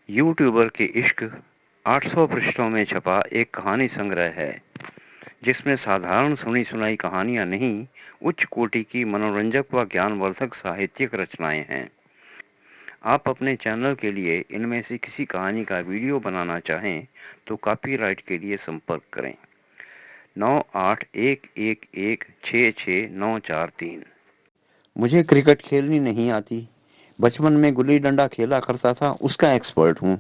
YouTuber के इश्क 800 पृष्ठों में छपा एक कहानी संग्रह है, जिसमें साधारण सुनी सुनाई कहानियां नहीं, उच्च कोटि की मनोरंजक व ज्ञानवर्धक साहित्यिक रचनाएं हैं। आप अपने चैनल के लिए इनमें से किसी कहानी का वीडियो बनाना चाहें तो कॉपीराइट के लिए संपर्क करें 9811166943। मुझे क्रिकेट खेलनी नहीं आती। बचपन में गुल्ली डंडा खेला करता था, उसका एक्सपर्ट हूँ।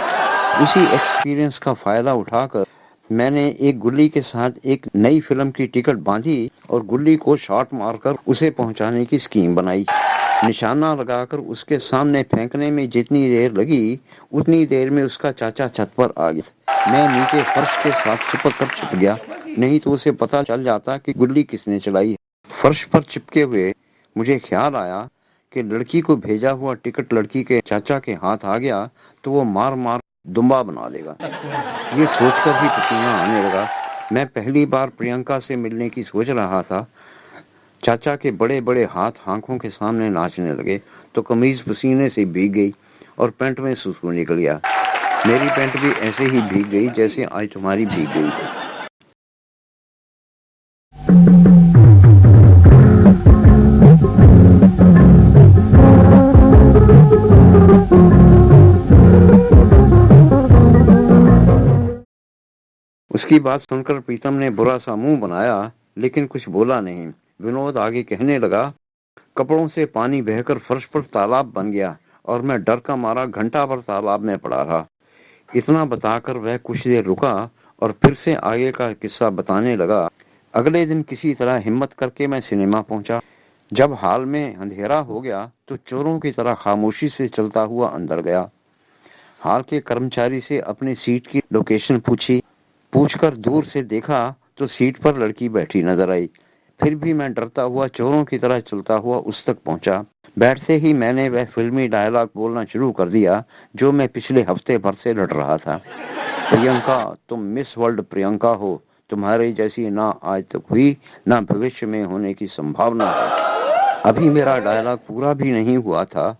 उसी एक्सपीरियंस का फायदा उठाकर मैंने एक गुल्ली के साथ एक नई फिल्म की टिकट बांधी और गुल्ली को शॉट मारकर उसे पहुंचाने की स्कीम बनाई। निशाना लगाकर उसके सामने फेंकने में जितनी देर लगी, उतनी देर में उसका चाचा छत पर आ गया। मैं नीचे फर्श के साथ चिपक कर छिप गया, नहीं तो उसे पता चल जाता कि गुल्ली किसने चलाई। फर्श पर चिपके हुए मुझे ख्याल आया कि लड़की को भेजा हुआ टिकट लड़की के चाचा के हाथ आ गया तो वो मार मार दुम्बा बना देगा। ये सोचकर ही पसीना आने लगा। मैं पहली बार प्रियंका से मिलने की सोच रहा था। चाचा के बड़े बड़े हाथ आंखों के सामने नाचने लगे तो कमीज पसीने से भीग गई और पैंट में सुसु निकल गया। मेरी पैंट भी ऐसे ही भीग गई जैसे आज तुम्हारी भीग गई है। उसकी बात सुनकर प्रीतम ने बुरा सा मुंह बनाया, लेकिन कुछ बोला नहीं। विनोद आगे कहने लगा, कपड़ों से पानी बहकर फर्श पर तालाब बन गया और मैं डर का मारा घंटा भर तालाब में पड़ा रहा। इतना बताकर वह कुछ देर रुका और फिर से आगे का किस्सा बताने लगा। अगले दिन किसी तरह हिम्मत करके मैं सिनेमा पहुंचा। जब हॉल में अंधेरा हो गया तो चोरों की तरह खामोशी से चलता हुआ अंदर गया। हॉल के कर्मचारी से अपनी सीट की लोकेशन पूछी। पूछकर दूर से देखा तो सीट पर लड़की बैठी नजर आई। फिर भी मैं डरता हुआ चोरों की तरह चलता हुआ उस तक पहुंचा। बैठते ही मैंने वह फिल्मी डायलॉग बोलना शुरू कर दिया जो मैं पिछले हफ्ते भर से लड़ रहा था। प्रियंका, तुम मिस वर्ल्ड प्रियंका हो। तुम्हारी जैसी ना आज तक हुई, ना भविष्य में होने की संभावना है। अभी मेरा डायलॉग पूरा भी नहीं हुआ था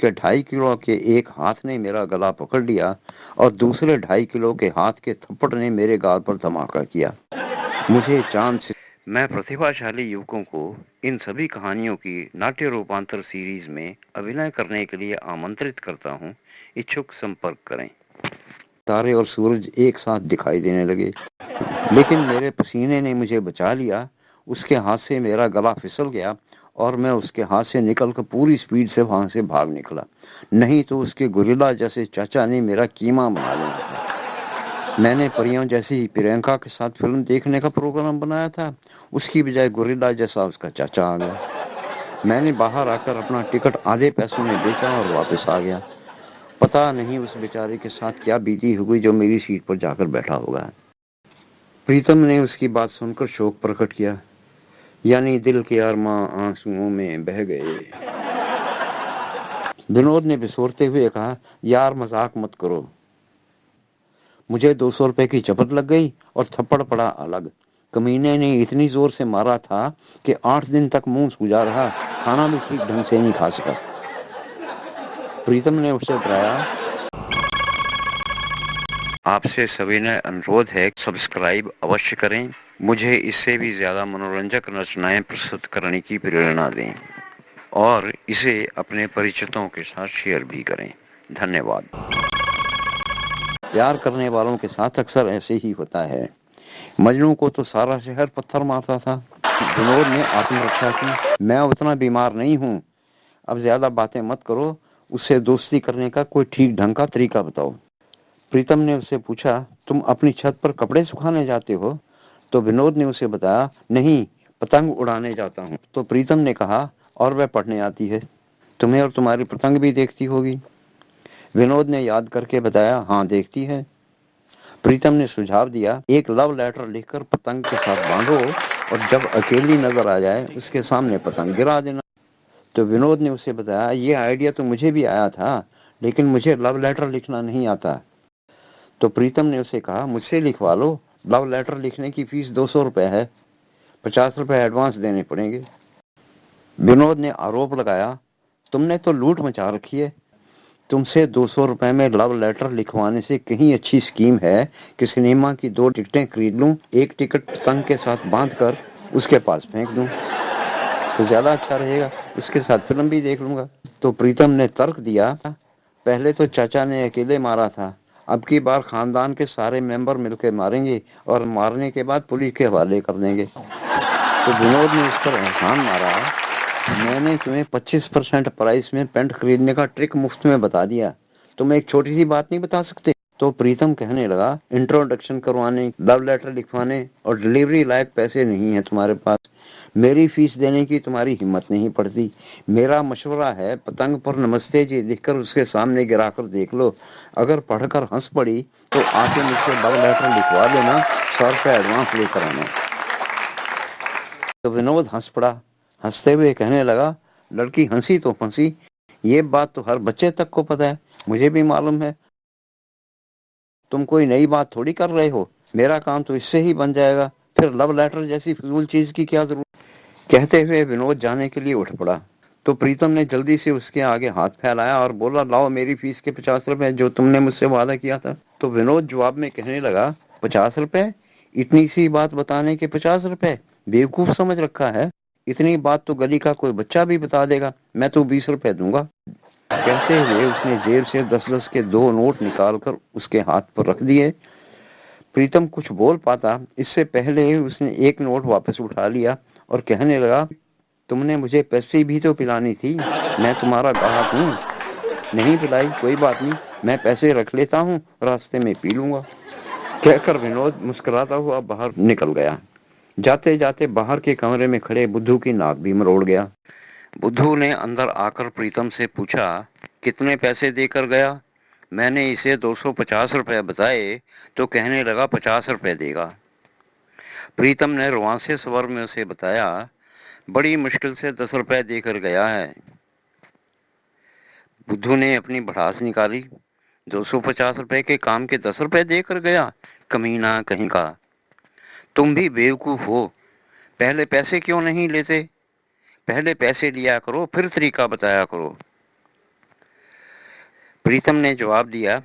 कि 2.5 किलो के एक हाथ ने मेरा गला पकड़ लिया और दूसरे 2.5 किलो के हाथ के थप्पड़ ने मेरे गाल पर धमाका किया। मुझे चांद से मैं प्रतिभाशाली युवकों को इन सभी कहानियों की नाट्य रूपांतर सीरीज में अभिनय करने के लिए आमंत्रित करता हूं। इच्छुक संपर्क करें। तारे और सूरज एक साथ दिखाई देने लगे, लेकिन मेरे पसीने ने मुझे बचा लिया। उसके हाथ से मेरा गला फिसल गया और मैं उसके हाथ से निकलकर पूरी स्पीड से वहां से भाग निकला। नहीं तो उसके गुरिल्ला जैसे चाचा ने मेरा कीमा बना लेना था। मैंने परियों जैसी ही प्रियंका के साथ फिल्म देखने का प्रोग्राम बनाया था, उसकी बजाय गुरिल्ला जैसा उसका चाचा आ गया। मैंने बाहर आकर अपना टिकट आधे पैसों में बेचा और वापस आ गया। पता नहीं उस बेचारे के साथ क्या बीती होगी जो मेरी सीट पर जाकर बैठा होगा। प्रीतम ने उसकी बात सुनकर शोक प्रकट किया। यानी दिल के अरमां आंसुओं में बह गए। विनोद ने बिसोरते हुए कहा, यार मजाक मत करो। मुझे 200 रुपए की चपत लग गई और थप्पड़ पड़ा अलग। कमीने ने इतनी जोर से मारा था कि 8 दिन तक मुंह सूजा रहा, खाना भी ठीक ढंग से नहीं खा सका। प्रीतम ने उसे डराया, आपसे सविनय अनुरोध है, सब्सक्राइब अवश्य करें। मुझे इससे भी ज्यादा मनोरंजक रचनाएं प्रस्तुत करने की प्रेरणा दें और इसे अपने परिचितों के साथ शेयर भी करें। धन्यवाद। प्यार करने वालों के साथ अक्सर ऐसे ही होता है। मजनू को तो सारा शहर पत्थर मारता था। विनोद ने आत्मरक्षा की, मैं उतना बीमार नहीं हूँ। अब ज्यादा बातें मत करो, उससे दोस्ती करने का कोई ठीक ढंग का तरीका बताओ। प्रीतम ने उससे पूछा, तुम अपनी छत पर कपड़े सुखाने जाते हो? तो विनोद ने उसे बताया, नहीं, पतंग उड़ाने जाता हूँ। तो प्रीतम ने कहा, और वह पढ़ने आती है? तुम्हें और तुम्हारी पतंग भी देखती होगी। विनोद ने याद करके बताया, हाँ देखती है। प्रीतम ने सुझाव दिया, एक लव लेटर लिखकर पतंग के साथ बांधो और जब अकेली नजर आ जाए उसके सामने पतंग गिरा देना। तो विनोद ने उसे बताया, ये आइडिया तो मुझे भी आया था, लेकिन मुझे लव लेटर लिखना नहीं आता। तो प्रीतम ने उसे कहा, मुझसे लिखवा लो। लव लेटर लिखने की फीस 200 रुपए है, 50 रुपए एडवांस देने पड़ेंगे। विनोद ने आरोप लगाया, तुमने तो लूट मचा रखी है। तुमसे 200 रुपए में लव लेटर लिखवाने से कहीं अच्छी स्कीम है कि सिनेमा की 2 टिकटें खरीद लूं, एक टिकट पतंग के साथ बांध कर उसके पास फेंक दूं, तो ज्यादा अच्छा रहेगा। उसके साथ फिल्म भी देख लूंगा। तो प्रीतम ने तर्क दिया, पहले तो चाचा ने अकेले मारा था, अब की बार खानदान के सारे मेंबर मिलकर मारेंगे और मारने के बाद पुलिस के हवाले कर देंगे। तो विनोद ने उस पर एहसान मारा, मैंने तुम्हें 25% प्राइस में पेंट खरीदने का ट्रिक मुफ्त में बता दिया, तुम एक छोटी सी बात नहीं बता सकते? तो प्रीतम कहने लगा, इंट्रोडक्शन करवाने, लव लेटर लिखवाने और डिलीवरी लायक पैसे नहीं है तुम्हारे पास। मेरी फीस देने की तुम्हारी हिम्मत नहीं पड़ती। मेरा मशवरा है, पतंग पर नमस्ते जी लिखकर उसके सामने गिराकर देख लो। अगर पढ़कर हंस पड़ी तो आके मुझसे लव लेटर लिखवा लेना, 100 रुपये एडवांस लेकर आना। तो विनोद हंस पड़ा। हंसते हुए कहने लगा, लड़की हंसी तो फंसी, ये बात तो हर बच्चे तक को पता है, मुझे भी मालूम है। तुम कोई नई बात थोड़ी कर रहे हो, मेरा काम तो इससे ही बन जाएगा, फिर लव लेटर जैसी फिजूल चीज की क्या जरूरत? कहते हुए विनोद जाने के लिए उठ पड़ा। तो प्रीतम ने जल्दी से उसके आगे हाथ फैलाया और बोला, लाओ मेरी फीस के 50 रुपए जो तुमने मुझसे वादा किया था। तो विनोद जवाब में कहने लगा, 50 रुपए? इतनी सी बात बताने के 50 रुपए? बेवकूफ समझ रखा है? इतनी बात तो गली का कोई बच्चा भी बता देगा, मैं तो 20 रुपए दूंगा। कहते हुए उसने जेब से 10-10 के 2 नोट निकालकर उसके हाथ पर रख दिए। प्रीतम कुछ बोल पाता इससे पहले ही उसने एक नोट वापस उठा लिया और कहने लगा, तुमने मुझे पेप्सी भी तो पिलानी थी, मैं तुम्हारा ग्राहक हूँ। नहीं पिलाई कोई बात नहीं, मैं पैसे रख लेता हूँ, रास्ते में पी लूंगा। कहकर विनोद मुस्कुराता हुआ बाहर निकल गया। जाते जाते बाहर के कमरे में खड़े बुद्धू की नाक भी मरोड़ गया। बुद्धू ने अंदर आकर प्रीतम से पूछा, कितने पैसे देकर गया? मैंने इसे 250 रुपए बताए तो कहने लगा 50 रुपए देगा। प्रीतम ने रुआंसे स्वर में उसे बताया, बड़ी मुश्किल से 10 रुपए देकर गया है। बुद्धू ने अपनी भड़ास निकाली, 250 रुपए के काम के 10 रुपए देकर गया, कमीना कहीं का। तुम भी बेवकूफ हो, पहले पैसे क्यों नहीं लेते? पहले पैसे लिया करो, फिर तरीका बताया करो। प्रीतम ने जवाब दिया,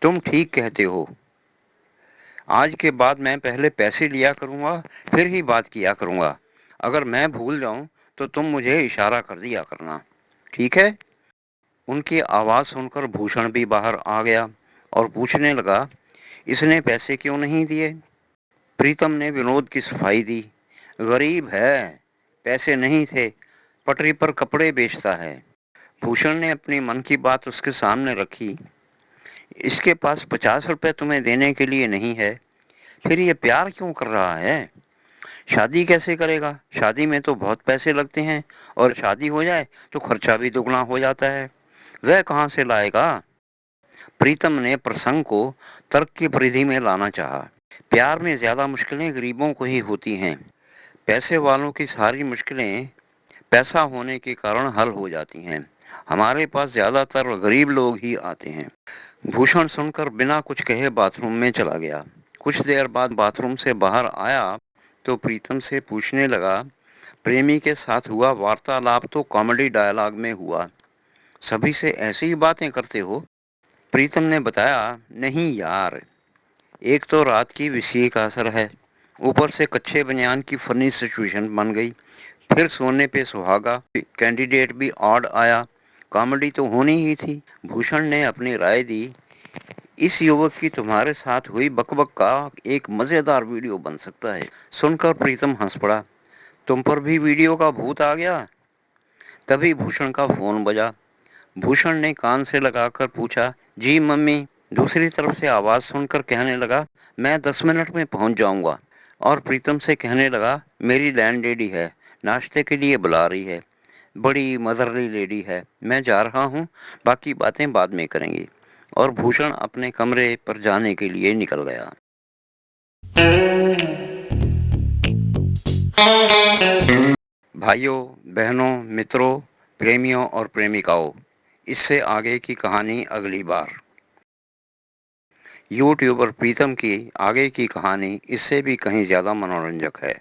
तुम ठीक कहते हो, आज के बाद मैं पहले पैसे लिया करूंगा, फिर ही बात किया करूंगा। अगर मैं भूल जाऊं तो तुम मुझे इशारा कर दिया करना, ठीक है? उनकी आवाज सुनकर भूषण भी बाहर आ गया और पूछने लगा, इसने पैसे क्यों नहीं दिए? प्रीतम ने विनोद की सफाई दी, गरीब है, पैसे नहीं थे, पटरी पर कपड़े बेचता है। भूषण ने अपनी मन की बात उसके सामने रखी, इसके पास 50 रुपए तुम्हें देने के लिए नहीं है, फिर ये प्यार क्यों कर रहा है? शादी कैसे करेगा? शादी में तो बहुत पैसे लगते हैं और शादी हो जाए तो खर्चा भी दुगना हो जाता है, वह कहां से लाएगा? प्रीतम ने प्रसंग को तर्क की परिधि में लाना चाहा। प्यार में ज्यादा मुश्किलें गरीबों को ही होती हैं, पैसे वालों की सारी मुश्किलें पैसा होने के कारण हल हो जाती हैं। हमारे पास ज्यादातर गरीब लोग ही आते हैं। भूषण सुनकर बिना कुछ कहे बाथरूम में चला गया। कुछ देर बाद बाथरूम से बाहर आया तो प्रीतम से पूछने लगा, प्रेमी के साथ हुआ वार्तालाप तो कॉमेडी डायलॉग में हुआ, सभी से ऐसी ही बातें करते हो? प्रीतम ने बताया, नहीं यार, एक तो रात की विषय का असर है, ऊपर से कच्चे बनियान की फनी सिचुएशन बन गई, फिर सोने पे सुहागा, कैंडिडेट भी ऑड आया, कॉमेडी तो होनी ही थी। भूषण ने अपनी राय दी, इस युवक की तुम्हारे साथ हुई बकबक का एक मजेदार वीडियो बन सकता है। सुनकर प्रीतम हंस पड़ा, तुम पर भी वीडियो का भूत आ गया? तभी भूषण का फोन बजा। भूषण ने कान से लगाकर पूछा, जी मम्मी। दूसरी तरफ से आवाज सुनकर कहने लगा, मैं 10 मिनट में पहुंच जाऊंगा। और प्रीतम से कहने लगा, मेरी लैंड लेडी है, नाश्ते के लिए बुला रही है, बड़ी मदरली लेडी है, मैं जा रहा हूँ, बाकी बातें बाद में करेंगे। और भूषण अपने कमरे पर जाने के लिए निकल गया। भाइयों, बहनों, मित्रों, प्रेमियों और प्रेमिकाओं, इससे आगे की कहानी अगली बार। यूट्यूबर प्रीतम की आगे की कहानी इससे भी कहीं ज्यादा मनोरंजक है।